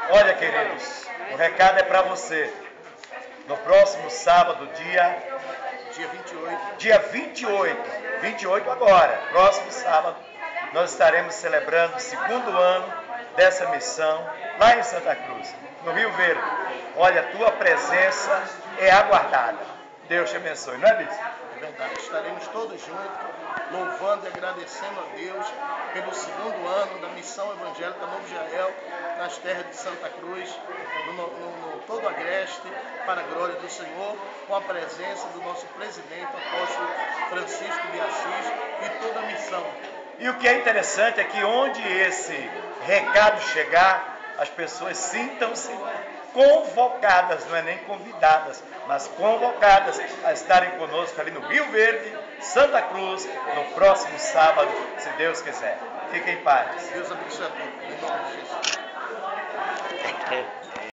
Olha, queridos, o recado é para você. No próximo sábado, dia 28 agora, próximo sábado, nós estaremos celebrando o segundo ano dessa missão lá em Santa Cruz, no Rio Verde. Olha, a tua presença é aguardada. Deus te abençoe, não é, Bispo? É verdade, estaremos todos juntos, louvando e agradecendo a Deus pelo segundo ano da Missão Evangélica Novo Israel, nas terras de Santa Cruz, no todo o Agreste, para a glória do Senhor, com a presença do nosso presidente, apóstolo Francisco de Assis, e toda a missão. E o que é interessante é que onde esse recado chegar, as pessoas sintam-se convocadas, não é nem convidadas, mas convocadas a estarem conosco ali no Rio Verde, Santa Cruz, no próximo sábado, se Deus quiser. Fiquem em paz. Deus abençoe a todos, em nome de Jesus.